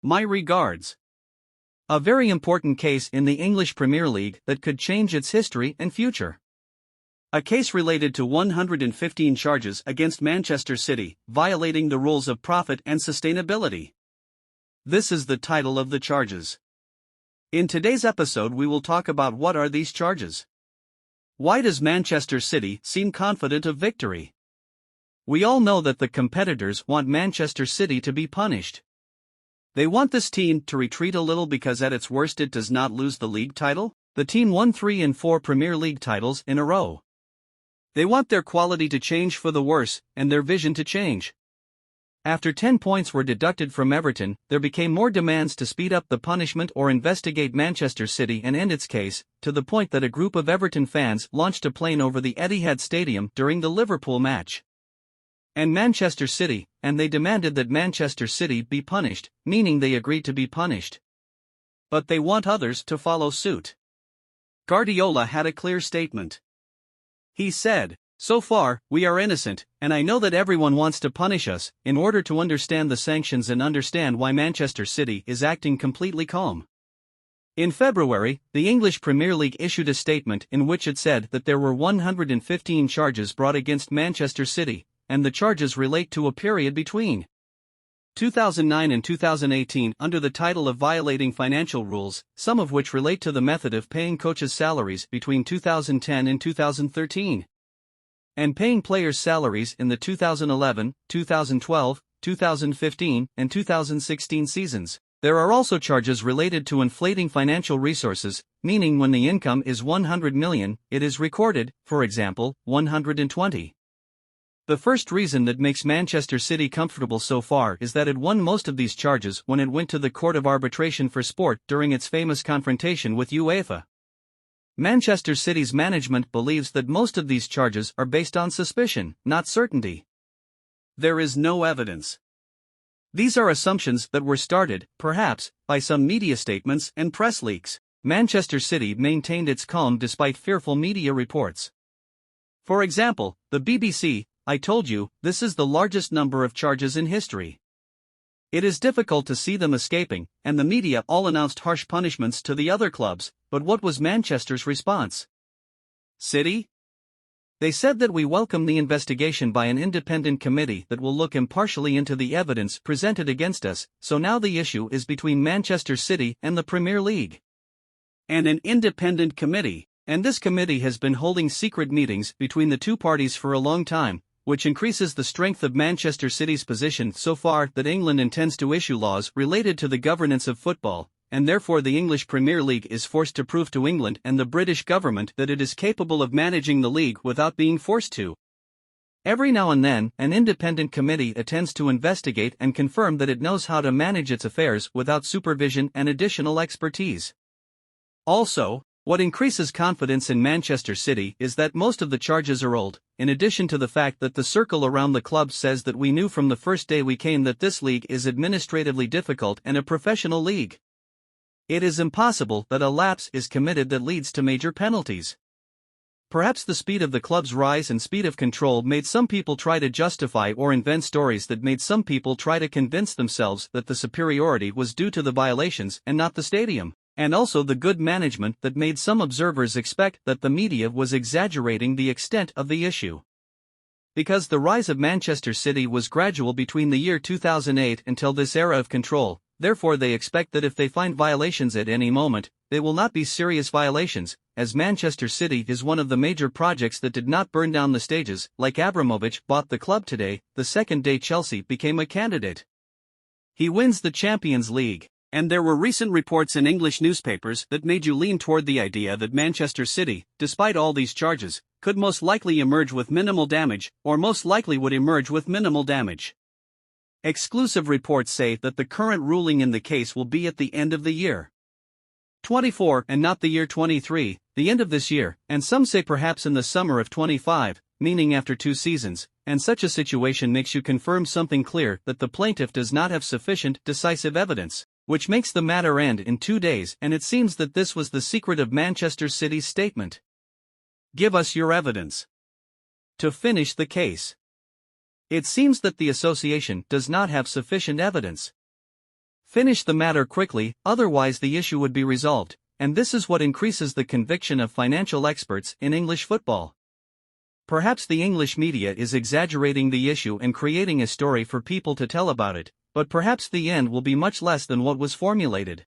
My regards. A very important case in the English Premier League that could change its history and future. A case related to 115 charges against Manchester City, violating the rules of profit and sustainability. This is the title of the charges. In today's episode we will talk about what are these charges. Why does Manchester City seem confident of victory? We all know that the competitors want Manchester City to be punished. They want this team to retreat a little because at its worst it does not lose the league title. The team won 3 and 4 Premier League titles in a row. They want their quality to change for the worse, and their vision to change. After 10 points were deducted from Everton, there became more demands to speed up the punishment or investigate Manchester City and end its case, to the point that a group of Everton fans launched a plane over the Etihad Stadium during the Liverpool match. And Manchester City, and they demanded that Manchester City be punished, meaning they agreed to be punished. But they want others to follow suit. Guardiola had a clear statement. He said, "So far, we are innocent, and I know that everyone wants to punish us, in order to understand the sanctions and understand why Manchester City is acting completely calm." In February, the English Premier League issued a statement in which it said that there were 115 charges brought against Manchester City, and the charges relate to a period between 2009 and 2018 under the title of violating financial rules, some of which relate to the method of paying coaches' salaries between 2010 and 2013. And paying players' salaries in the 2011, 2012, 2015, and 2016 seasons. There are also charges related to inflating financial resources, meaning when the income is 100 million, it is recorded, for example, 120. The first reason that makes Manchester City comfortable so far is that it won most of these charges when it went to the Court of Arbitration for Sport during its famous confrontation with UEFA. Manchester City's management believes that most of these charges are based on suspicion, not certainty. There is no evidence. These are assumptions that were started, perhaps, by some media statements and press leaks. Manchester City maintained its calm despite fearful media reports. For example, the BBC, "I told you, this is the largest number of charges in history. It is difficult to see them escaping," and the media all announced harsh punishments to the other clubs, but what was Manchester's response? City? They said that we welcome the investigation by an independent committee that will look impartially into the evidence presented against us, so now the issue is between Manchester City and the Premier League. And an independent committee, and this committee has been holding secret meetings between the two parties for a long time, which increases the strength of Manchester City's position so far that England intends to issue laws related to the governance of football, and therefore the English Premier League is forced to prove to England and the British government that it is capable of managing the league without being forced to. Every now and then, an independent committee attempts to investigate and confirm that it knows how to manage its affairs without supervision and additional expertise. Also, what increases confidence in Manchester City is that most of the charges are old, in addition to the fact that the circle around the club says that we knew from the first day we came that this league is administratively difficult and a professional league. It is impossible that a lapse is committed that leads to major penalties. Perhaps the speed of the club's rise and speed of control made some people try to justify or invent stories that made some people try to convince themselves that the superiority was due to the violations and not the stadium. And also the good management that made some observers expect that the media was exaggerating the extent of the issue. Because the rise of Manchester City was gradual between the year 2008 until this era of control, therefore they expect that if they find violations at any moment, they will not be serious violations, as Manchester City is one of the major projects that did not burn down the stages. Like Abramovich bought the club today, the second day Chelsea became a candidate. He wins the Champions League. And there were recent reports in English newspapers that made you lean toward the idea that Manchester City, despite all these charges, could most likely emerge with minimal damage, or most likely would emerge with minimal damage. Exclusive reports say that the current ruling in the case will be at the end of the year 24 and not the year 23, the end of this year, and some say perhaps in the summer of 25, meaning after 2 seasons, and such a situation makes you confirm something clear that the plaintiff does not have sufficient decisive evidence, which makes the matter end in 2 days, and it seems that this was the secret of Manchester City's statement. Give us your evidence. To finish the case. It seems that the association does not have sufficient evidence. Finish the matter quickly, otherwise the issue would be resolved, and this is what increases the conviction of financial experts in English football. Perhaps the English media is exaggerating the issue and creating a story for people to tell about it, but perhaps the end will be much less than what was formulated.